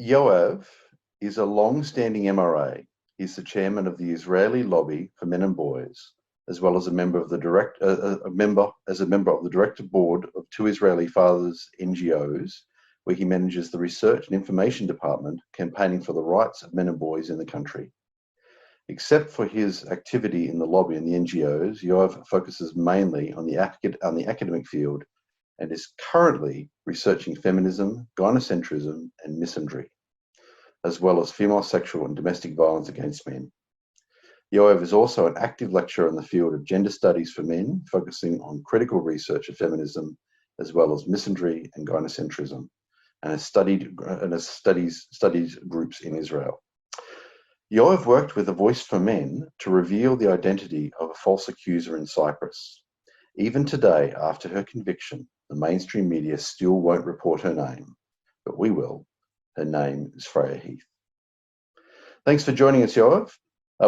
Yoav is a long-standing MRA. He's the chairman of the Israeli Lobby for Men and Boys, as well as a member of the director board of two Israeli fathers NGOs, where he manages the research and information department campaigning for the rights of men and boys in the country. Except for his activity in the lobby and the NGOs, Yoav focuses mainly on the academic field and is currently researching feminism, gynocentrism, and misandry, as well as female sexual and domestic violence against men. Yoav is also an active lecturer in the field of gender studies for men, focusing on critical research of feminism, as well as misandry and gynocentrism, and has studied groups in Israel. Yoav worked with the Voice for Men to reveal the identity of a false accuser in Cyprus. Even today, after her conviction, the mainstream media still won't report her name, but we will. Her name is Freya Heath. Thanks for joining us, Yoav.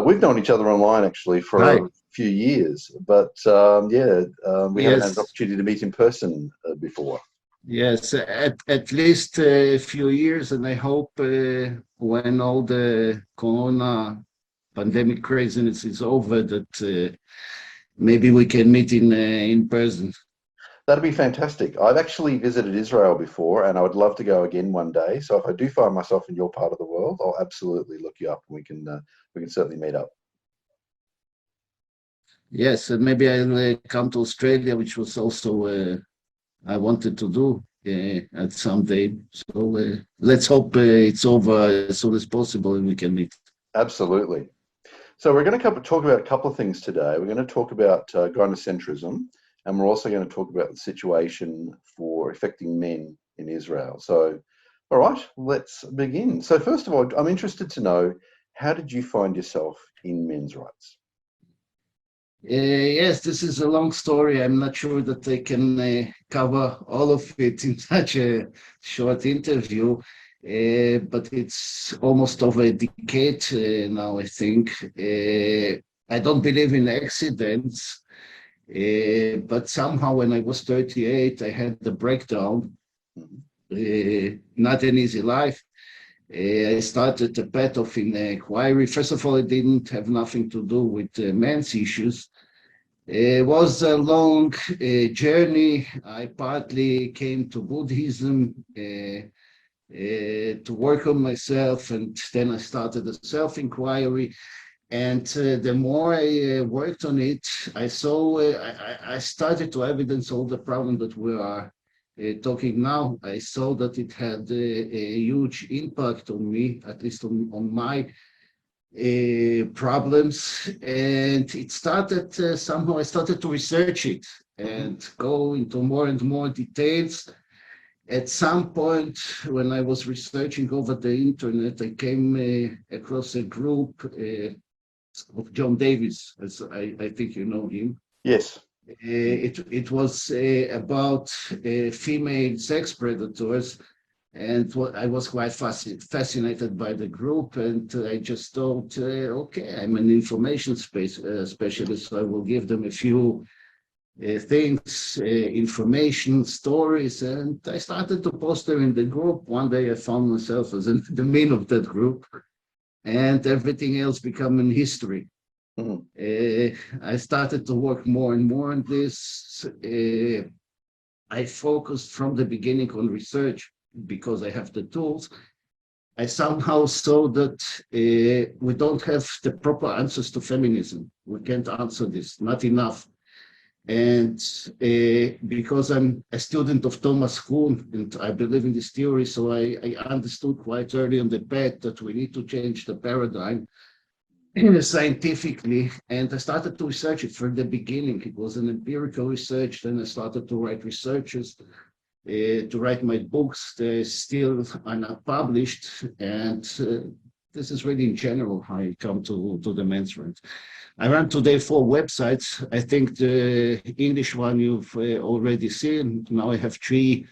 We've known each other online actually for Hi. a few years, but we haven't had an Yes, opportunity to meet in person before. yes, at least a few years, and I hope when all the Corona pandemic craziness is over, that maybe we can meet in person. That'd be fantastic. I've actually visited Israel before, and I would love to go again one day. So if I do find myself in your part of the world, I'll absolutely look you up, and we can certainly meet up. Yes, and maybe I'll come to Australia, which was also I wanted to do at some day. So let's hope it's over as soon as possible and we can meet. Absolutely. So we're going to talk about a couple of things today. We're going to talk about gynocentrism, and we're also going to talk about the situation for affecting men in Israel. So, all right, let's begin. So first of all, I'm interested to know, how did you find yourself in men's rights? Yes, this is a long story. I'm not sure that I can cover all of it in such a short interview, but it's almost over a decade now, I think. I don't believe in accidents, but somehow when I was 38, I had the breakdown. Mhm. Not an easy life. I started a path of inquiry. First of all, it didn't have nothing to do with men's issues. It was a long journey. I partly came to Buddhism to work on myself, and then I started a self-inquiry. And the more I worked on it, I saw, I started to evidence all the problems that we are talking now. I saw that it had a huge impact on me, at least on my problems, and it started somehow I started to research it Mhm. and go into more and more details. At some point when I was researching over the internet, I came across a group of John Davis, as I think you know him. Yes. It was about female sex predators, and I was quite fascinated by the group, and I just thought, okay, I'm an information space specialist, so I will give them a few things, information, stories, and I started to post them in the group. One day I found myself as in the main of that group, and everything else became in history. Mhm. I started to work more and more on this. I focused from the beginning on research because I have the tools. I somehow saw that we don't have the proper answers to feminism. We can't answer this, not enough. And because I'm a student of Thomas Kuhn and I believe in this theory, so I understood quite early on the path that we need to change the paradigm scientifically. And I started to research it from the beginning. It was an empirical research. Then I started to write researches, to write my books. They still are not published. And this is really in general how I come to the men's rights. I run today 4 websites. I think the English one you've already seen. Now I have 3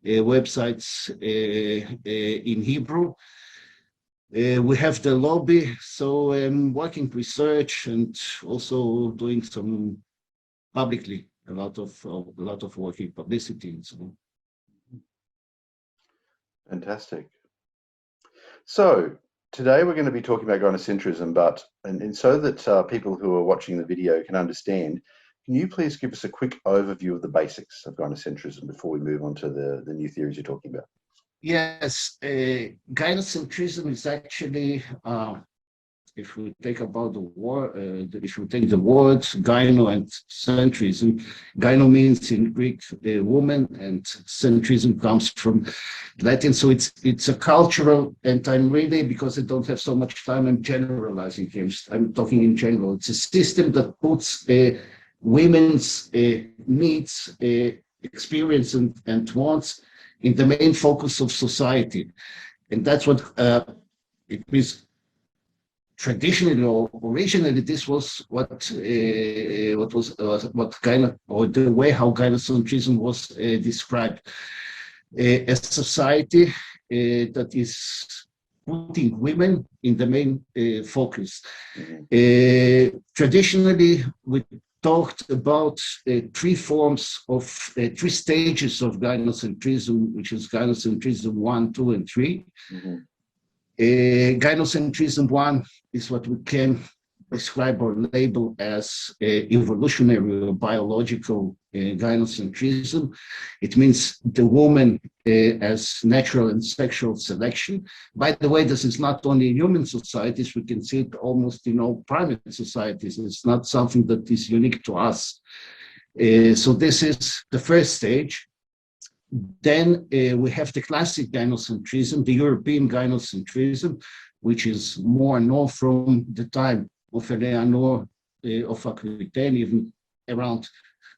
websites in Hebrew. We have the lobby, so I'm working research and also doing some publicly a lot of working publicity and so on. Fantastic. So today we're going to be talking about gynocentrism, but and so that people who are watching the video can understand, can you please give us a quick overview of the basics of gynocentrism before we move on to the new theories you're talking about? Yes, gynocentrism is actually, if we take about the word, if we take the words gyno and centrism, gyno means in Greek woman, and centrism comes from Latin. So it's a cultural, and I'm really, because I don't have so much time, I'm generalizing here. I'm talking in general. It's a system that puts women's needs, experience, and wants in the main focus of society. And that's what it means. Traditionally or originally, this was what kind of, or the way how gynocentrism was described. A society that is putting women in the main focus. Traditionally, we talked about three forms of three stages of gynocentrism, which is gynocentrism 1, 2, and 3. Gynocentrism 1 is what we can describe or label as evolutionary or biological gynocentrism. It means the woman as natural and sexual selection. By the way, this is not only in human societies, we can see it almost in all primate societies. It's not something that is unique to us. So this is the first stage. Then we have the classic gynocentrism, the European gynocentrism, which is more known from the time of Eleanor of Aquitaine, even around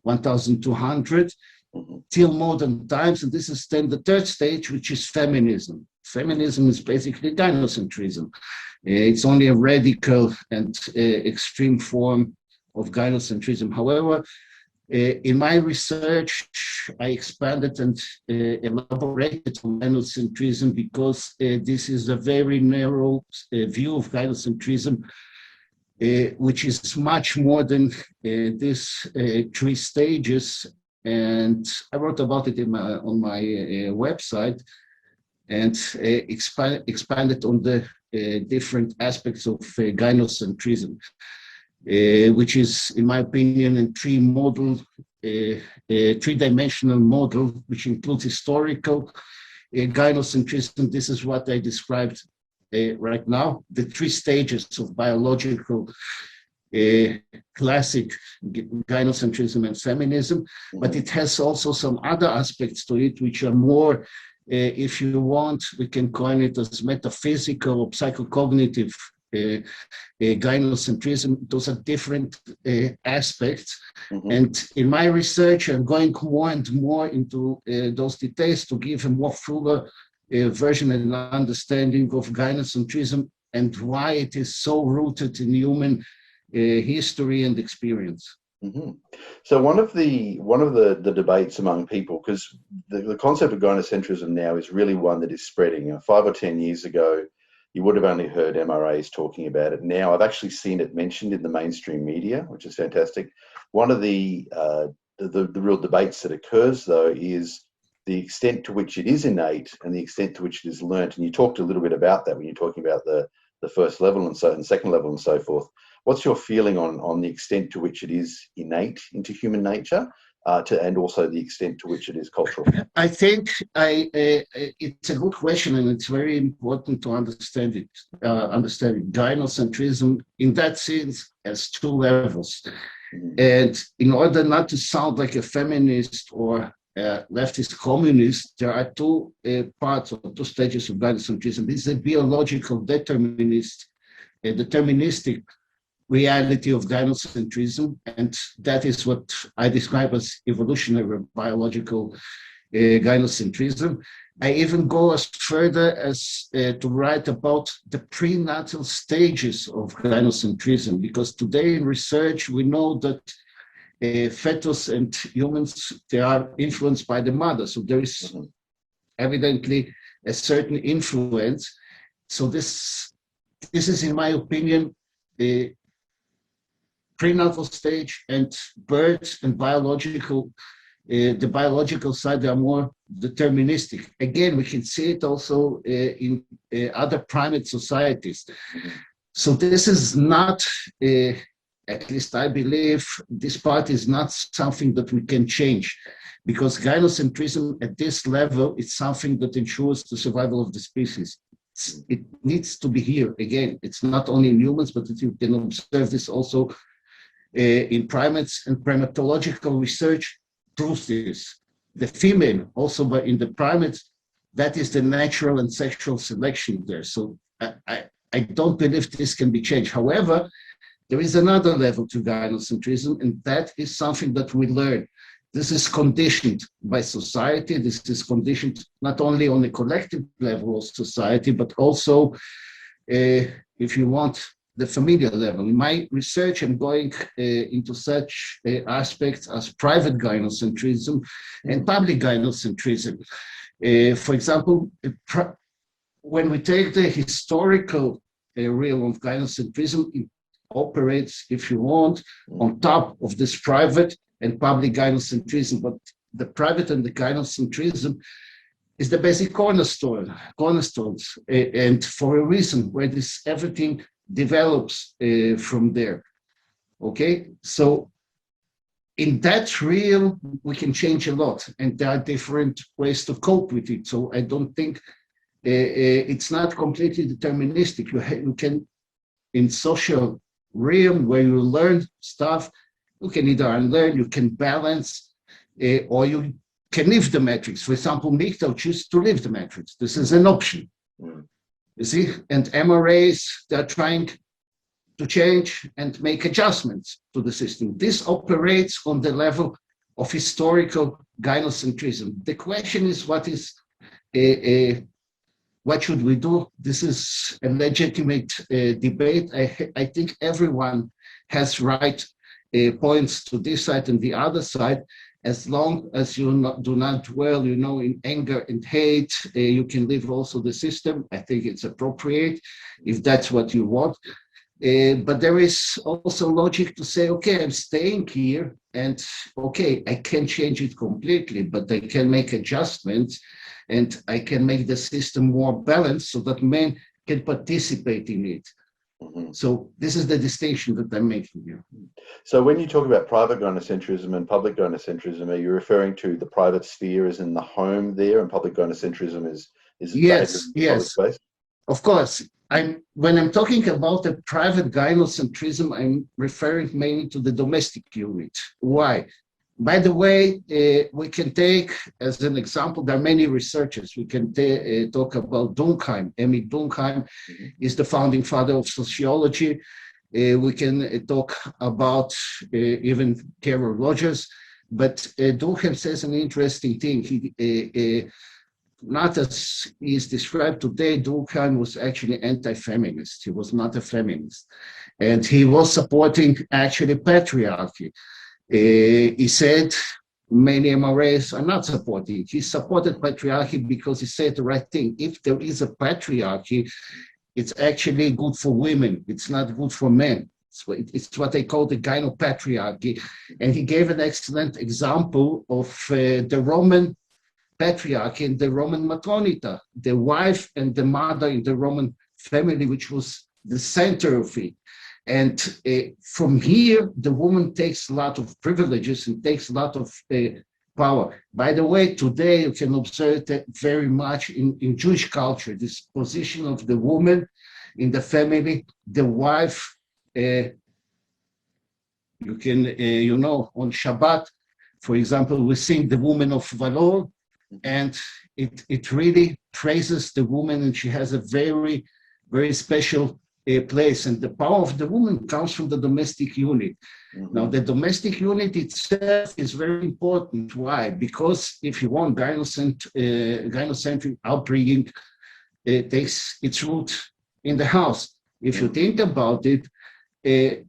1200, till modern times. And this is then the third stage, which is feminism. Feminism is basically gynocentrism. It's only a radical and extreme form of gynocentrism. However, in my research, I expanded and elaborated on gynocentrism because this is a very narrow view of gynocentrism, which is much more than these three stages. And I wrote about it on my website, and expanded on the different aspects of gynocentrism. Which is, in my opinion, a three-dimensional model, which includes historical gynocentrism. This is what I described right now, the three stages of biological classic gynocentrism and feminism, but it has also some other aspects to it, which are more, if you want, we can coin it as metaphysical or psychocognitive gynocentrism. Those are different aspects. And in my research, I'm going more and more into those details to give a more fuller version and understanding of gynocentrism and why it is so rooted in human history and experience. So one of the debates among people, because the concept of gynocentrism now is really one that is spreading. 5 or 10 years ago, you would have only heard MRAs talking about it. Now I've actually seen it mentioned in the mainstream media, which is fantastic. One of the real debates that occurs, though, is the extent to which it is innate and the extent to which it is learnt. And you talked a little bit about that when you're talking about the first level and second level and so forth. What's your feeling on the extent to which it is innate into human nature, and also the extent to which it is cultural? I think it's a good question, and it's very important to understand it. Gynocentrism, in that sense, has two levels. And in order not to sound like a feminist or leftist communist, there are two parts or two stages of gynocentrism. This is a biological deterministic reality of gynocentrism, and that is what I describe as evolutionary biological gynocentrism. I even go as further as to write about the prenatal stages of gynocentrism, because today in research we know that fetus and humans, they are influenced by the mother, so there is evidently a certain influence. So this is, in my opinion, the prenatal stage and birth and biological, the biological side, they are more deterministic. Again, we can see it also in other primate societies. So this is not, at least I believe, this part is not something that we can change, because gynocentrism at this level is something that ensures the survival of the species. It needs to be here. Again, it's not only in humans, but you can observe this also in primates, and primatological research proves this. The female, also in the primates, that is the natural and sexual selection there. So I don't believe this can be changed. However, there is another level to gynocentrism, and that is something that we learn. This is conditioned by society. This is conditioned not only on a collective level of society, but also, if you want, the familial level. In my research, I'm going into such aspects as private gynocentrism and public gynocentrism. For example, when we take the historical realm of gynocentrism, it operates, if you want, on top of this private and public gynocentrism. But the private and the gynocentrism is the basic cornerstones, and for a reason, where this everything develops from there. Okay, so in that realm, we can change a lot, and there are different ways to cope with it. So I don't think it's not completely deterministic. You can, in social realm where you learn stuff, you can either unlearn, you can balance, or you can leave the matrix. For example, MGTOW choose to leave the matrix. This is an option. You see, and MRAs, they're trying to change and make adjustments to the system. This operates on the level of historical gynocentrism. The question is, what should we do? This is a legitimate debate. I think everyone has right points to this side and the other side. As long as you do not dwell, in anger and hate, you can leave also the system. I think it's appropriate if that's what you want. But there is also logic to say, okay, I'm staying here, and okay, I can't change it completely, but I can make adjustments, and I can make the system more balanced so that men can participate in it. So this is the distinction that I'm making here. So when you talk about private gynocentrism and public gynocentrism, are you referring to the private sphere as in the home there, and public gynocentrism is yes. public space? Of course. When I'm talking about the private gynocentrism, I'm referring mainly to the domestic unit. Why? By the way, we can take as an example, there are many researchers. We can talk about Durkheim. Emil Durkheim is the founding father of sociology. We can talk about even Carol Rogers. But Durkheim says an interesting thing. He, not as he is described today, Durkheim was actually anti-feminist. He was not a feminist. And he was supporting actually patriarchy. He said many MRAs are not supporting. He supported patriarchy because he said the right thing. If there is a patriarchy, it's actually good for women. It's not good for men. It's what they call the gynopatriarchy. And he gave an excellent example of the Roman patriarchy and the Roman matronita, the wife and the mother in the Roman family, which was the center of it. And from here, the woman takes a lot of privileges and takes a lot of power. By the way, today you can observe that very much in Jewish culture, this position of the woman in the family, the wife, you can, on Shabbat, for example, we sing the woman of Valor, and it really praises the woman, and she has a very, very special place, and the power of the woman comes from the domestic unit. Now, the domestic unit itself is very important. Why? Because if you want, gynocentric upbringing takes its root in the house. If you think about it, I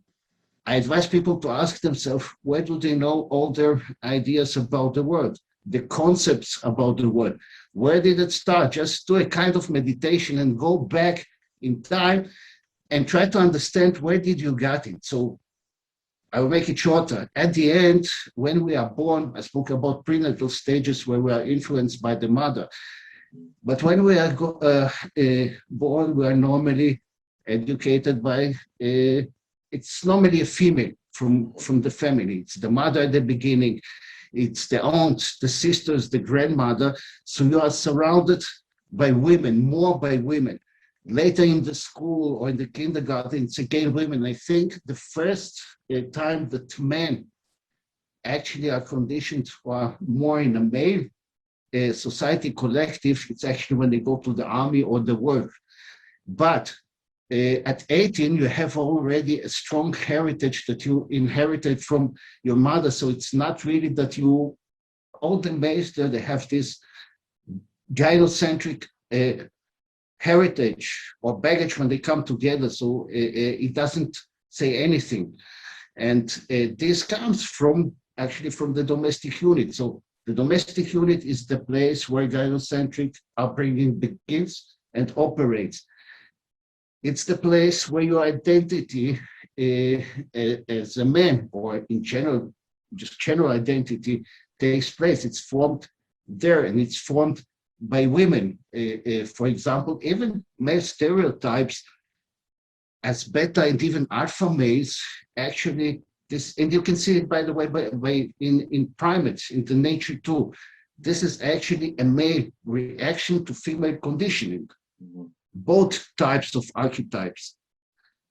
advise people to ask themselves, where do they know all their ideas about the world, the concepts about the world? Where did it start? Just do a kind of meditation and go back in time and try to understand where did you get it. So I will make it shorter. At the end, when we are born, I spoke about prenatal stages where we are influenced by the mother. But when we are born, we are normally educated by, it's normally a female from the family. It's the mother at the beginning, it's the aunt, the sisters, the grandmother. So you are surrounded by women, more by women. Later in the school or in the kindergarten, it's again women. I think the first time that men actually are conditioned for more in a male society collective, it's actually when they go to the army or the work. But at 18, you have already a strong heritage that you inherited from your mother. So it's not really that all the males there, they have this gynocentric heritage or baggage when they come together. So it doesn't say anything. And this comes actually from the domestic unit. So the domestic unit is the place where gynocentric upbringing begins and operates. It's the place where your identity as a man, or in general, just general identity, takes place. It's formed there, and it's formed by women. For example, even male stereotypes as beta and even alpha males, actually, this, and you can see it, by the way, in primates, in the nature too. This is actually a male reaction to female conditioning. Mm-hmm. Both types of archetypes.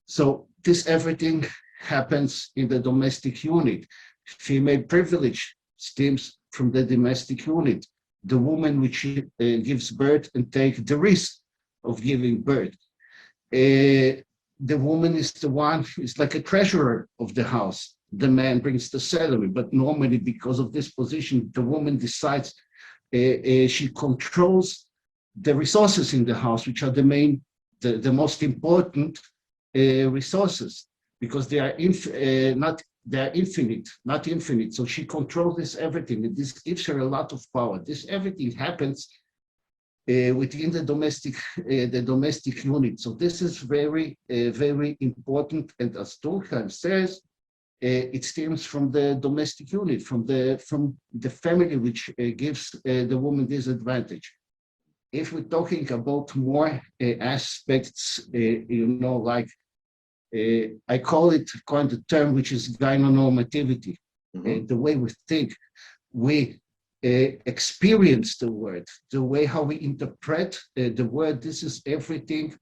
So this everything happens in the domestic unit. Female privilege stems from the domestic unit. The woman which gives birth and takes the risk of giving birth. The woman is the one who is like a treasurer of the house. The man brings the salary, but normally because of this position, the woman decides she controls the resources in the house, which are the most important resources, because they are infinite, not infinite. So she controls this everything, and this gives her a lot of power. This everything happens within the domestic unit. So this is very, very important. And as Durkheim says, it stems from the domestic unit, from the family, which gives the woman this advantage. If we're talking about more aspects, like I call it the term, which is gynonormativity. Mm-hmm. The way we think, we experience the word, the way how we interpret the word. This is everything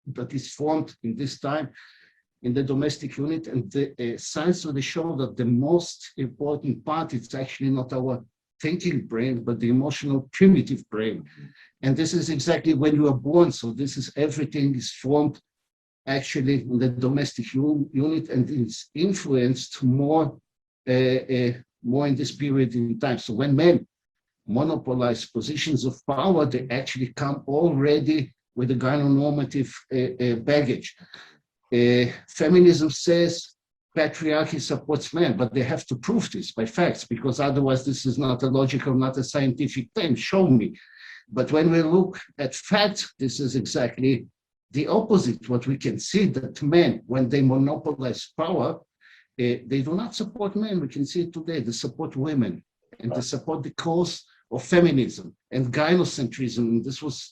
that is formed in this time in the domestic unit. And the science really show that the most important part is actually not our thinking brain, but the emotional primitive brain. Mm-hmm. And this is exactly when you are born. So this is everything is formed actually in the domestic unit, and it's influenced more in this period in time. So when men monopolize positions of power, they actually come already with a gynonormative baggage. Feminism says patriarchy supports men, but they have to prove this by facts, because otherwise this is not a logical, not a scientific claim. Show me. But when we look at facts, this is exactly the opposite. What we can see, that men, when they monopolize power, they do not support men. We can see it today. They support women, and they support the cause of feminism and gynocentrism. And this was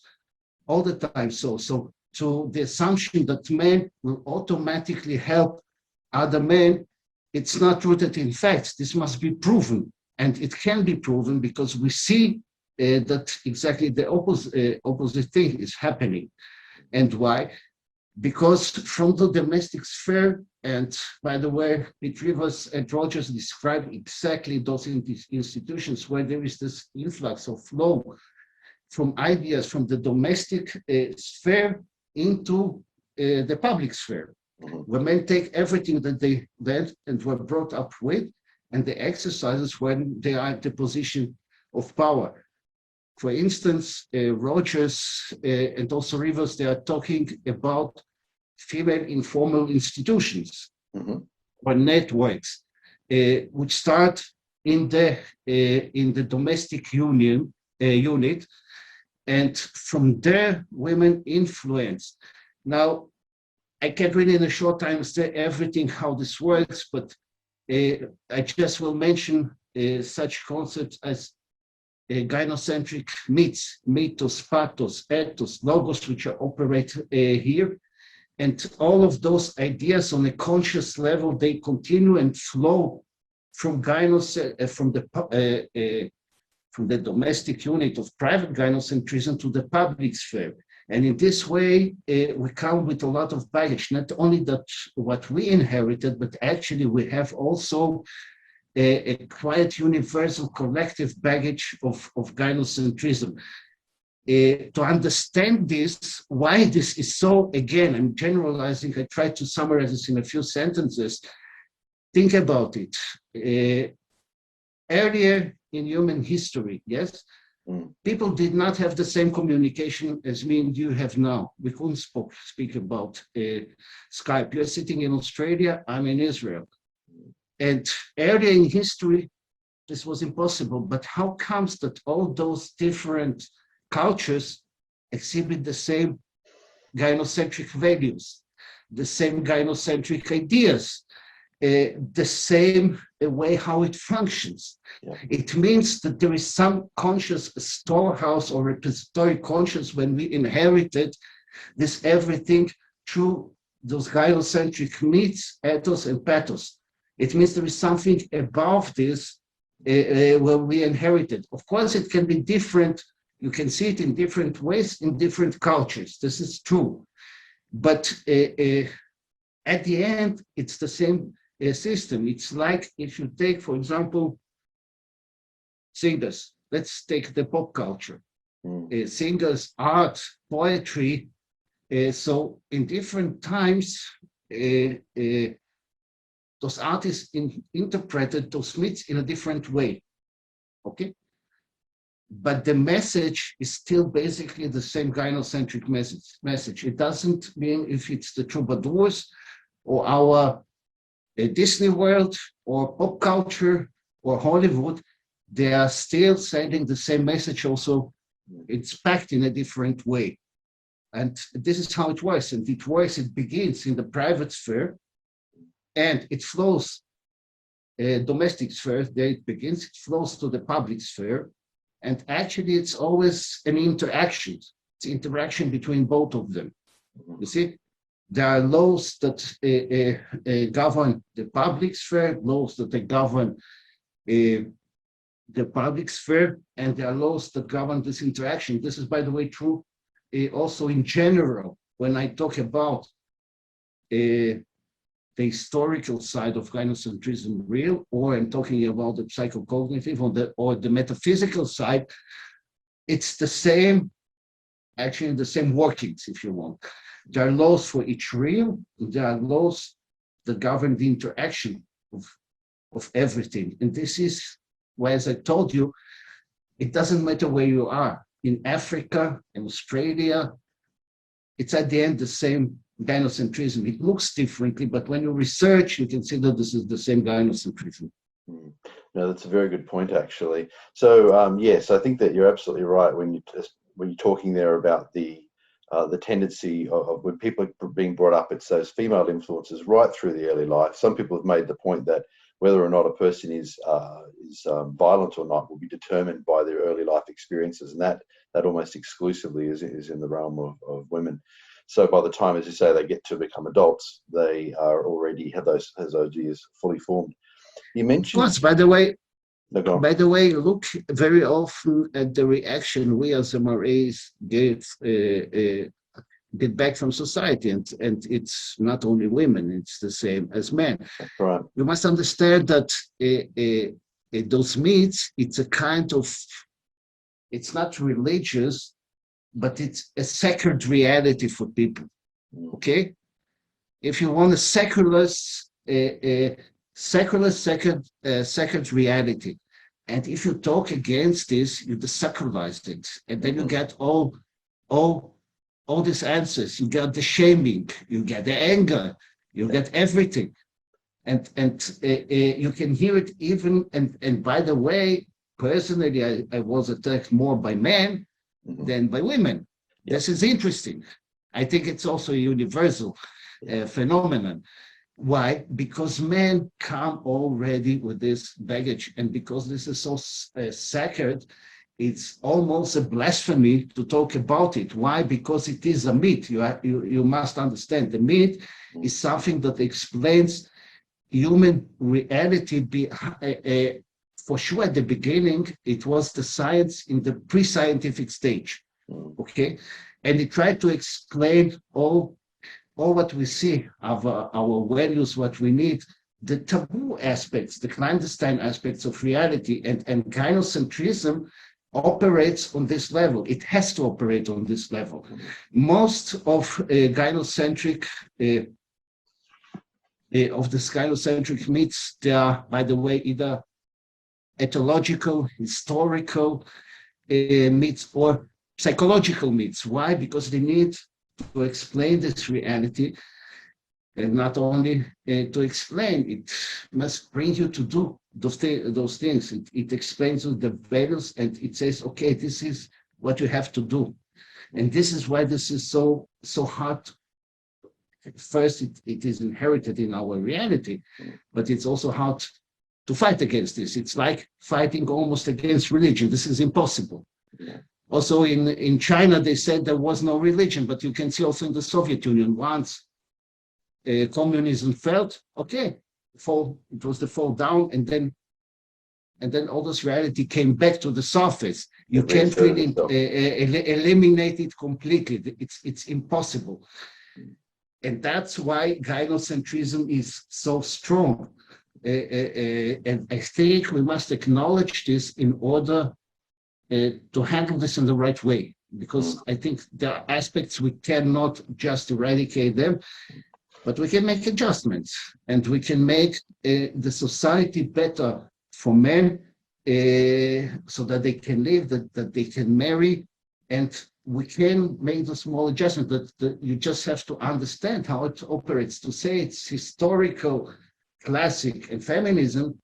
all the time so. So to the assumption that men will automatically help other men, it's not rooted in facts. This must be proven, and it can be proven because we see that exactly the opposite thing is happening. And why? Because from the domestic sphere, and by the way, Pete Rivers and Rogers describe exactly those institutions where there is this influx of flow from ideas from the domestic sphere into the public sphere, where men take everything that they learned and were brought up with, and they exercise when they are at the position of power. For instance, Rogers and also Rivers, they are talking about female informal institutions or networks, which start in the domestic unit, and from there, women influence. Now, I can't really in a short time say everything how this works, but I just will mention such concepts as gynocentric myths, mythos, pathos, ethos, logos, which are operate here. And all of those ideas on a conscious level, they continue and flow from from the domestic unit of private gynocentrism to the public sphere. And in this way, we come with a lot of baggage, not only that what we inherited, but actually we have also a quite universal collective baggage of gynocentrism. To understand this, why this is so, again, I'm generalizing, I try to summarize this in a few sentences. Think about it. Earlier in human history, yes, people did not have the same communication as me and you have now. We couldn't speak about Skype. You're sitting in Australia, I'm in Israel. And earlier in history, this was impossible. But how comes that all those different cultures exhibit the same gynocentric values, the same gynocentric ideas, the same way how it functions? Yeah. It means that there is some conscious storehouse or repository conscious when we inherited this everything through those gynocentric myths, ethos, and pathos. It means there is something above this where we inherited. Of course, it can be different. You can see it in different ways in different cultures. This is true. But at the end, it's the same system. It's like if you take, for example, singers. Let's take the pop culture. Singers, art, poetry. So in different times, those artists interpreted those myths in a different way. Okay? But the message is still basically the same gynocentric message. It doesn't mean if it's the troubadours or our Disney World or pop culture or Hollywood, they are still sending the same message also. It's packed in a different way. And this is how it works. And it begins in the private sphere and it flows, domestic sphere, there it begins, it flows to the public sphere. And actually, it's always an interaction. It's interaction between both of them. You see, there are laws that govern the public sphere, laws that govern the public sphere, and there are laws that govern this interaction. This is, by the way, true also in general. When I talk about the historical side of gynocentrism real, or I'm talking about the psychocognitive or the metaphysical side, it's the same, actually the same workings, if you want. There are laws for each real, there are laws that govern the interaction of everything. And this is why, as I told you, it doesn't matter where you are. In Africa, in Australia, it's at the end the same gynocentrism. It looks differently, but when you research, you can see that this is the same gynocentrism. No, that's a very good point, actually. So, yes, I think that you're absolutely right when you're talking there about the tendency of when people are being brought up, it's those female influences right through the early life. Some people have made the point that whether or not a person is violent or not will be determined by their early life experiences, and that almost exclusively is in the realm of women. So by the time, as you say, they get to become adults, they are already have those ideas fully formed. You mentioned, of course, by the way, no, look very often at the reaction we as MRAs get back from society, and it's not only women; it's the same as men. Right. You must understand that those myths, it's a kind of, it's not religious, but it's a sacred reality for people. Okay, if you want a secular sacred reality, and if you talk against this, you desacralize it, and then you get all these answers. You get the shaming, you get the anger, you get everything, and you can hear it even. And by the way, personally, I was attacked more by men than by women. This is interesting. I think it's also a universal phenomenon. Why? Because men come already with this baggage, and because this is so sacred, it's almost a blasphemy to talk about it. Why? Because it is a myth. You must understand. The myth is something that explains human reality. For sure, at the beginning, it was the science in the pre-scientific stage. Okay, and it tried to explain all what we see of our values, what we need, the taboo aspects, the clandestine aspects of reality, and gynocentrism operates on this level. It has to operate on this level. Most of gynocentric myths, they are, by the way, either ethological, historical myths, or psychological myths. Why? Because they need to explain this reality, and not only to explain, it must bring you to do those things. It explains you the values, and it says, okay, this is what you have to do. And this is why this is so hard. First, it is inherited in our reality, but it's also hard to fight against this. It's like fighting almost against religion. This is impossible. Also, in China, they said there was no religion, but you can see also in the Soviet Union, once communism fell, okay, it was the fall down, and then all this reality came back to the surface. You can't really eliminate it completely. It's impossible. And that's why gynocentrism is so strong. And I think we must acknowledge this in order to handle this in the right way, because I think there are aspects we cannot just eradicate them, but we can make adjustments, and we can make the society better for men, so that they can live, that they can marry, and we can make the small adjustment that you just have to understand how it operates. To say it's historical, classic, and feminism,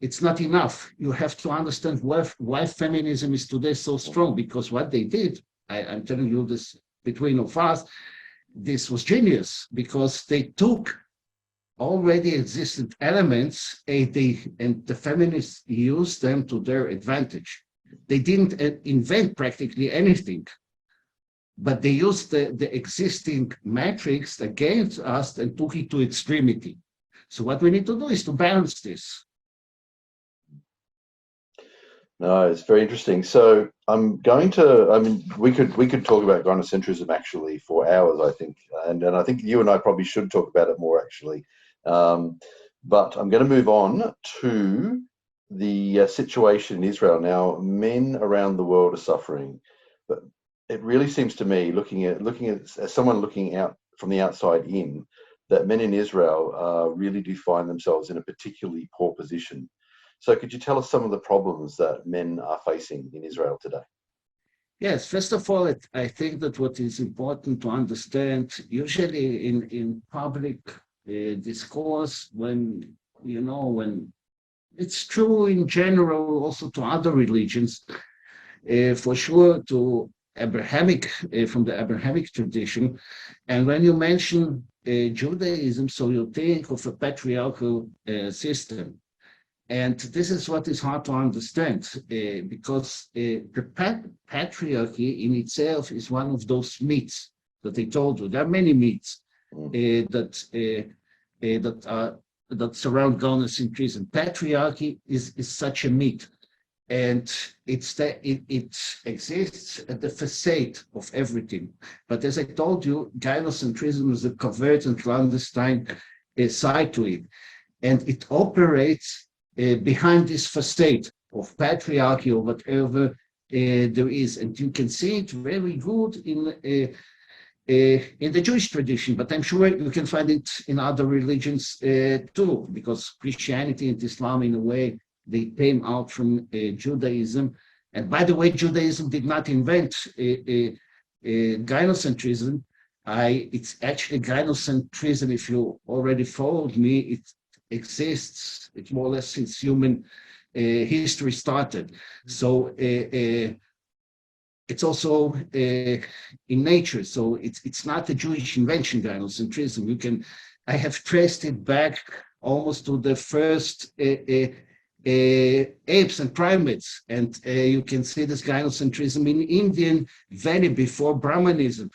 it's not enough. You have to understand why feminism is today so strong, because what they did, I'm telling you this between of us, this was genius, because they took already existent elements, and the feminists used them to their advantage. They didn't invent practically anything, but they used the existing matrix against us and took it to extremity. So what we need to do is to balance this. No, it's very interesting. So we could talk about gynocentrism actually for hours, I think, and I think you and I probably should talk about it more actually. But I'm going to move on to the situation in Israel now. Men around the world are suffering, but it really seems to me, looking at as someone looking out from the outside in, that men in Israel really do find themselves in a particularly poor position. So could you tell us some of the problems that men are facing in Israel today? Yes, first of all, I think that what is important to understand, usually in public discourse, when it's true in general, also to other religions, for sure to Abrahamic, from the Abrahamic tradition. And when you mention Judaism, so you think of a patriarchal system. And this is what is hard to understand, because the patriarchy in itself is one of those myths that I told you. There are many myths that surround gynocentrism. Patriarchy is such a myth, and it exists at the facade of everything. But as I told you, gynocentrism is a covert and clandestine side to it, and it operates behind this facade of patriarchy or whatever there is. And you can see it very good in the Jewish tradition, but I'm sure you can find it in other religions too, because Christianity and Islam, in a way, they came out from Judaism. And by the way, Judaism did not invent gynocentrism. It's actually gynocentrism, if you already followed me, it exists, it's more or less since human history started. So it's also in nature. So it's not a Jewish invention, gynocentrism. You can I have traced it back almost to the first apes and primates. And you can see this gynocentrism in Indian Valley before Brahmanism.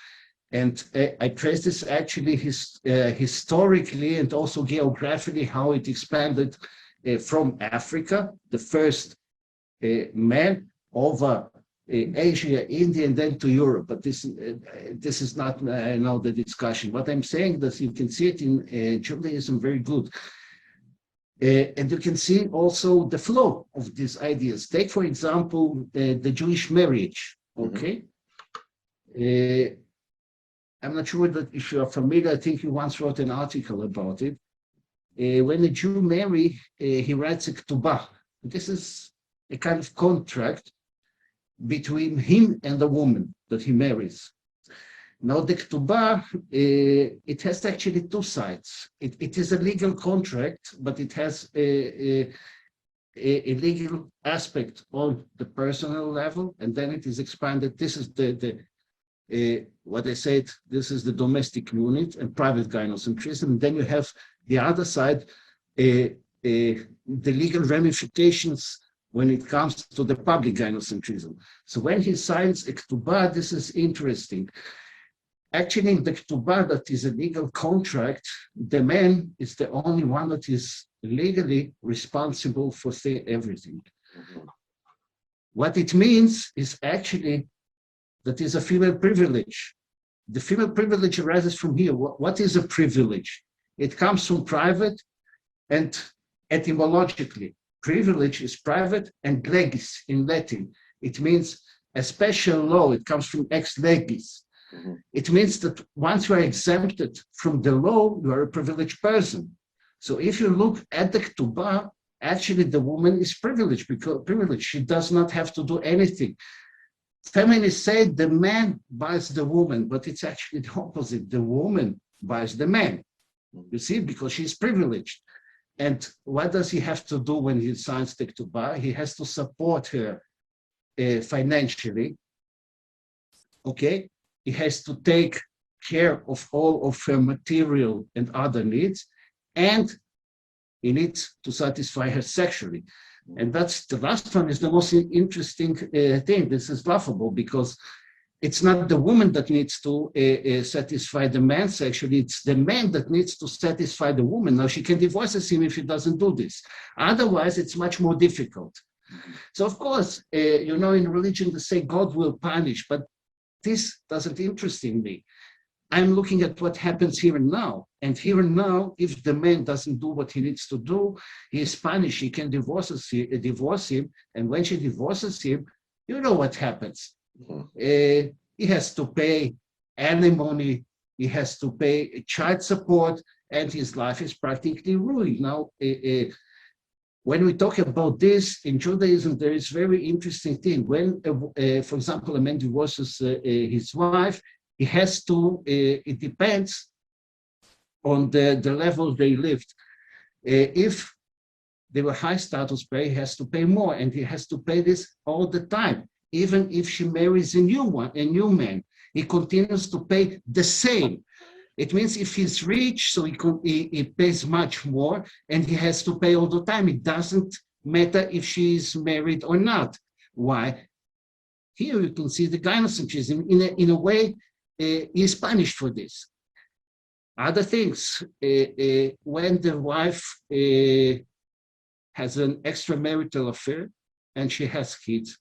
And I trace this actually historically and also geographically, how it expanded from Africa, the first man, over Asia, India, and then to Europe. But this is not now the discussion. What I'm saying that you can see it in Judaism very good. And you can see also the flow of these ideas. Take, for example, the Jewish marriage, okay? I'm not sure that if you are familiar, I think you once wrote an article about it. When a Jew marries, he writes a ketubah. This is a kind of contract between him and the woman that he marries. Now, the ketubah, it has actually two sides. It is a legal contract, but it has a legal aspect on the personal level, and then it is expanded. This is what I said, this is the domestic unit and private gynocentrism. And then you have the other side, the legal ramifications when it comes to the public gynocentrism. So when he signs a ketubah, this is interesting. Actually, in the ketubah, that is a legal contract, the man is the only one that is legally responsible for everything. What it means is actually that is a female privilege. The female privilege arises from here. What is a privilege? It comes from private, and etymologically, privilege is private, and legis in Latin. It means a special law. It comes from ex legis. It means that once you are exempted from the law, you are a privileged person. So if you look at the ketubah, actually the woman is privileged because she does not have to do anything. Feminists say the man buys the woman, but it's actually the opposite. The woman buys the man, you see, because she's privileged. And what does he have to do when he signs the ketubah? He has to support her financially, okay? He has to take care of all of her material and other needs, and he needs to satisfy her sexually. And that's the last one is the most interesting thing. This is laughable because it's not the woman that needs to satisfy the man sexually, it's the man that needs to satisfy the woman. Now, she can divorce him if he doesn't do this. Otherwise, it's much more difficult. So, of course, in religion, they say God will punish, but this doesn't interest me. I'm looking at what happens here and now. And here and now, if the man doesn't do what he needs to do, he is punished. He can divorce him. And when she divorces him, you know what happens. He has to pay alimony. He has to pay child support. And his life is practically ruined. Now, when we talk about this in Judaism, there is very interesting thing. When, for example, a man divorces his wife, he has to, it depends on the level they lived. If they were high status pay, he has to pay more, and he has to pay this all the time. Even if she marries a new man, he continues to pay the same. It means if he's rich, so he pays much more, and he has to pay all the time. It doesn't matter if she is married or not. Why? Here you can see the gynocentrism. In a way, he is punished for this. Other things, when the wife has an extramarital affair and she has kids,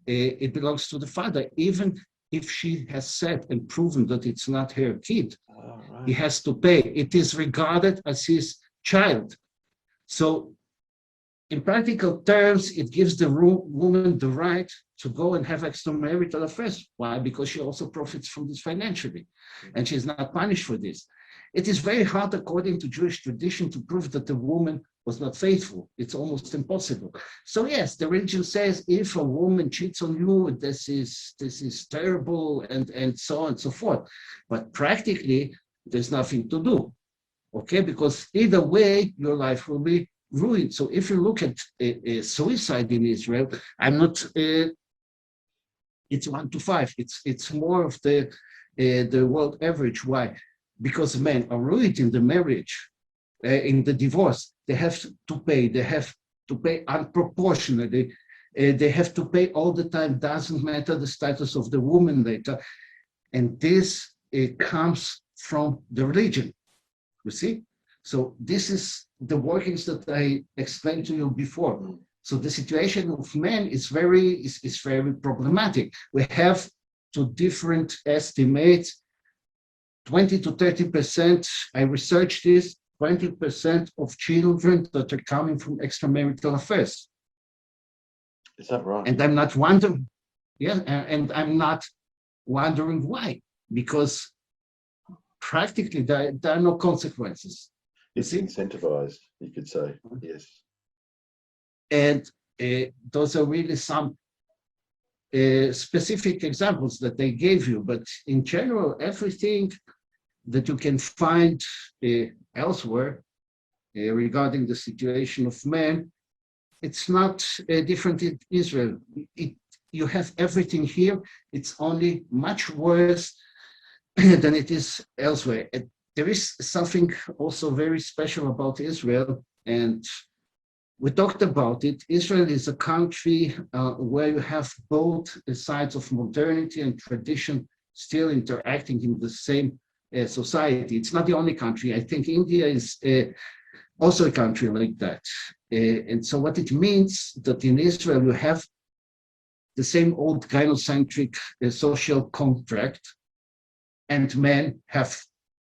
it belongs to the father, even if she has said and proven that it's not her kid. Right. He has to pay. It is regarded as his child. So in practical terms, it gives the woman the right to go and have extramarital affairs. Why? Because she also profits from this financially, and she's not punished for this. It is very hard, according to Jewish tradition, to prove that the woman was not faithful. It's almost impossible. So yes, the religion says if a woman cheats on you, this is terrible, and so on and so forth. But practically, there's nothing to do, okay? Because either way, your life will be ruined. So if you look at suicide in Israel, I'm not. It's 1 to 5. It's more of the world average. Why? because men are ruined in the marriage, in the divorce. They have to pay. They have to pay unproportionately. They have to pay all the time. Doesn't matter the status of the woman later. And this comes from the religion, you see? So this is the workings that I explained to you before. So the situation of men is very problematic. We have two different estimates, 20 to 30%. I researched this, 20% of children that are coming from extramarital affairs. Is that right? And I'm not wondering, and I'm not wondering why, because practically there are no consequences. It's incentivized, you could say, yes. And those are really some specific examples that they gave you, but in general, everything that you can find elsewhere regarding the situation of men, it's not different in Israel. You have everything here. It's only much worse than it is elsewhere. There is something also very special about Israel, and we talked about it. Israel is a country where you have both sides of modernity and tradition still interacting in the same society. It's not the only country. I think India is also a country like that. And so what it means that in Israel you have the same old gynocentric social contract, and men have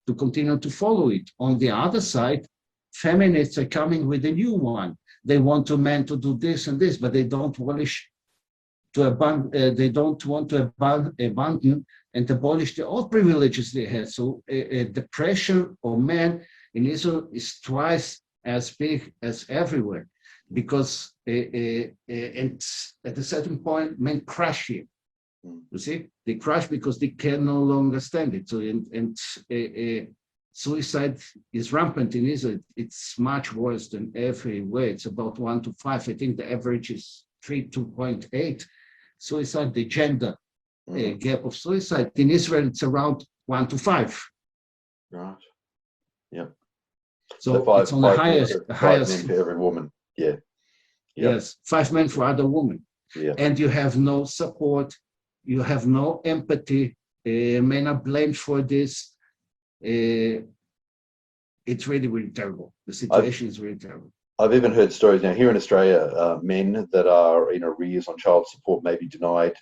to continue to follow it. On the other side, feminists are coming with a new one. They want a man to do this and this, but they don't want to abandon and abolish the old privileges they had. So the pressure on men in Israel is twice as big as everywhere, because and at a certain point, men crash here. You see, they crash because they can no longer stand it. So suicide is rampant in Israel. It's much worse than everywhere. It's about 1 to 5. I think the average is 2.8. Suicide, the gender gap of suicide in Israel, it's around 1 to 5. Right. Yeah. So it's on the highest. Five men for every woman. Yeah. Yep. Yes, 5 men for other women. Yeah. And you have no support. You have no empathy. Men are blamed for this. It's really, really terrible. The situation is really terrible. I've even heard stories now here in Australia, men that are in arrears on child support may be denied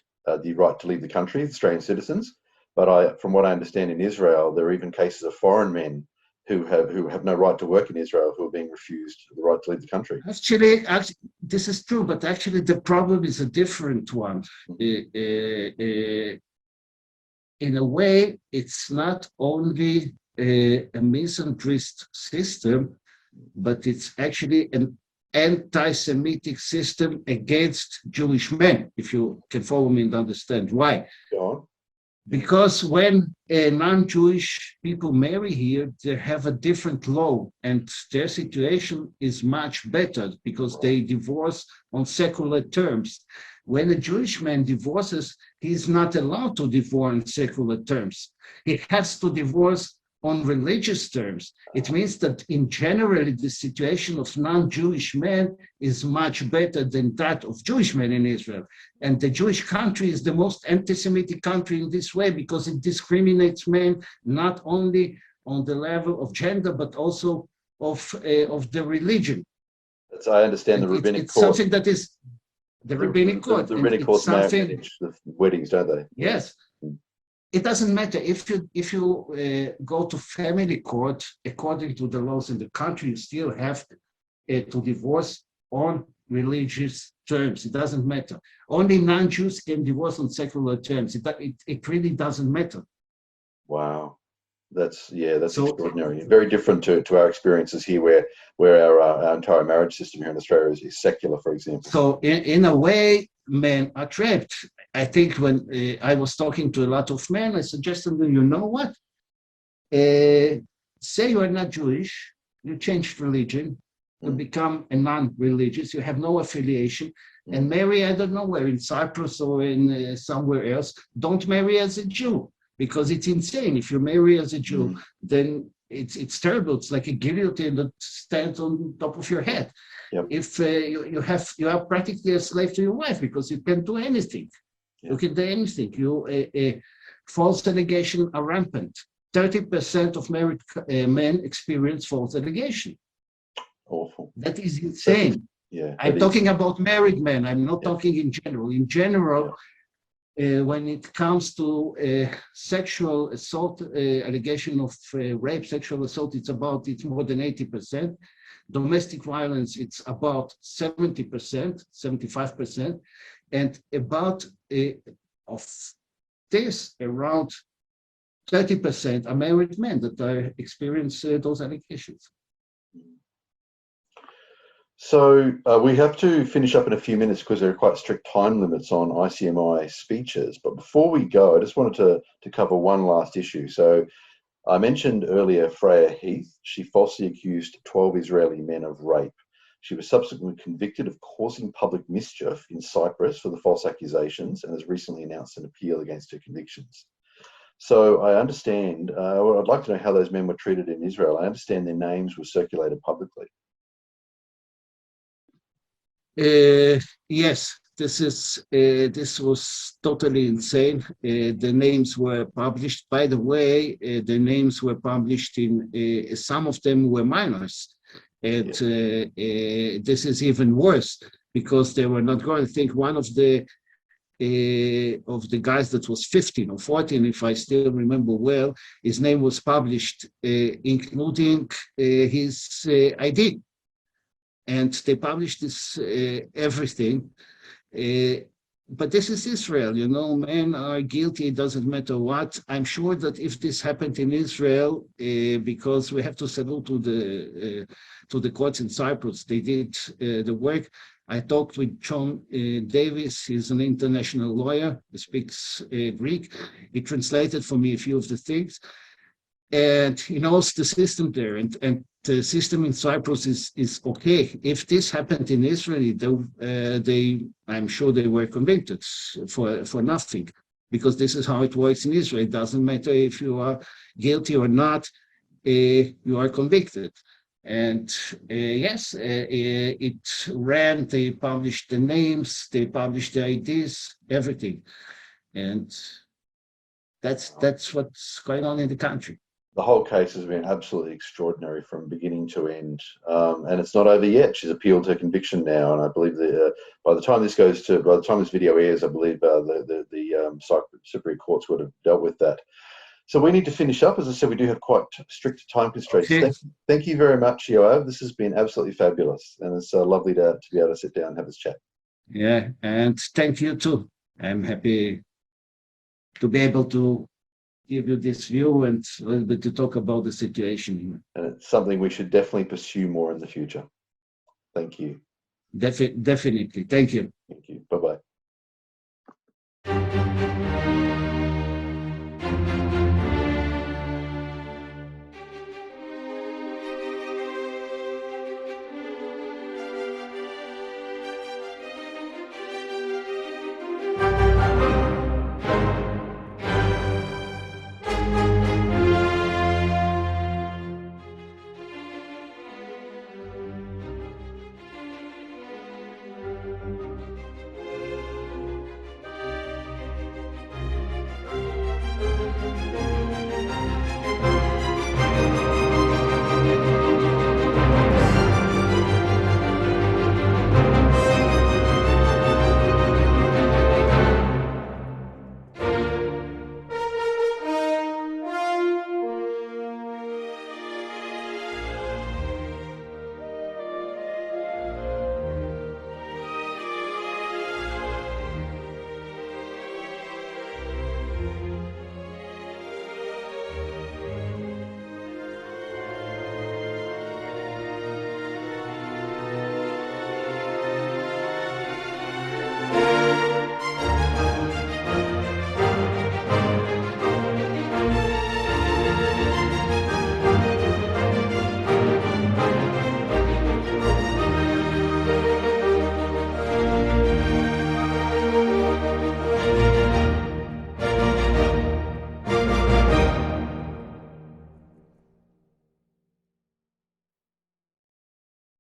the right to leave the country, Australian citizens. But from what I understand in Israel, there are even cases of foreign men who have no right to work in Israel who are being refused the right to leave the country. Actually, this is true, but actually the problem is a different one. In a way, it's not only a misandrist system, but it's actually an anti-Semitic system against Jewish men, if you can follow me and understand why. Go on. Because when non-Jewish people marry here, they have a different law, and their situation is much better because they divorce on secular terms. When a Jewish man divorces, he is not allowed to divorce on secular terms. He has to divorce on religious terms. It means that in general, the situation of non-Jewish men is much better than that of Jewish men in Israel. And the Jewish country is the most anti-Semitic country in this way because it discriminates men not only on the level of gender, but also of the religion. As I understand, the rabbinic it's court. Something that is the rabbinic court. The rabbinic court manage the weddings, don't they? Yes. It doesn't matter if you go to family court according to the laws in the country. You still have to divorce on religious terms. It doesn't matter. Only non-Jews can divorce on secular terms. It really doesn't matter. Wow, that's extraordinary. Very different to our experiences here, where our entire marriage system here in Australia is secular, for example. So in a way, men are trapped. I think when I was talking to a lot of men, I suggested them, you know what? Say you are not Jewish, you changed religion, you become a non-religious, you have no affiliation, and marry, I don't know where, in Cyprus or in somewhere else. Don't marry as a Jew. because it's insane. If you marry as a Jew, then it's terrible. It's like a guillotine that stands on top of your head. Yep. If you are practically a slave to your wife because you can't do anything. Yeah. You can do anything. False allegations are rampant. 30% of married men experience false allegation. Awful. That is insane. Yeah. I'm talking about married men. I'm not talking in general. In general, when it comes to sexual assault, allegation of rape, sexual assault, it's more than 80%. Domestic violence, it's about 70%, 75%. And about of this, around 30% are married men that experience those allegations. So we have to finish up in a few minutes because there are quite strict time limits on ICMI speeches. But before we go, I just wanted to cover one last issue. So I mentioned earlier Freya Heath. She falsely accused 12 Israeli men of rape. She was subsequently convicted of causing public mischief in Cyprus for the false accusations and has recently announced an appeal against her convictions. So I understand, I'd like to know how those men were treated in Israel. I understand their names were circulated publicly. Yes, this was totally insane. The names were published. By the way, the names were published in some of them were minors, and this is even worse because they were not going to think. One of the guys that was 15 or 14, if I still remember well, his name was published, including his ID. And they published this everything. But this is Israel, men are guilty, it doesn't matter what. I'm sure that if this happened in Israel, because we have to salute to the courts in Cyprus, they did the work. I talked with John Davis, he's an international lawyer, he speaks Greek. He translated for me a few of the things. And he knows the system there, and the system in Cyprus is okay. If this happened in Israel, I'm sure they were convicted for nothing, because this is how it works in Israel. It doesn't matter if you are guilty or not, you are convicted. And yes, it ran. They published the names, they published the IDs, everything, and that's what's going on in the country. The whole case has been absolutely extraordinary from beginning to end, and it's not over yet. She's appealed her conviction now, and I believe that by the time this video airs, I believe the Cypriot courts would have dealt with that. So we need to finish up. As I said, we do have quite strict time constraints. Okay. Thank you very much, Yoav. This has been absolutely fabulous, and it's lovely to be able to sit down and have this chat. Yeah, and thank you too. I'm happy to be able to give you this view and a little bit to talk about the situation. And it's something we should definitely pursue more in the future. Thank you. Definitely. Thank you. Thank you. Bye-bye.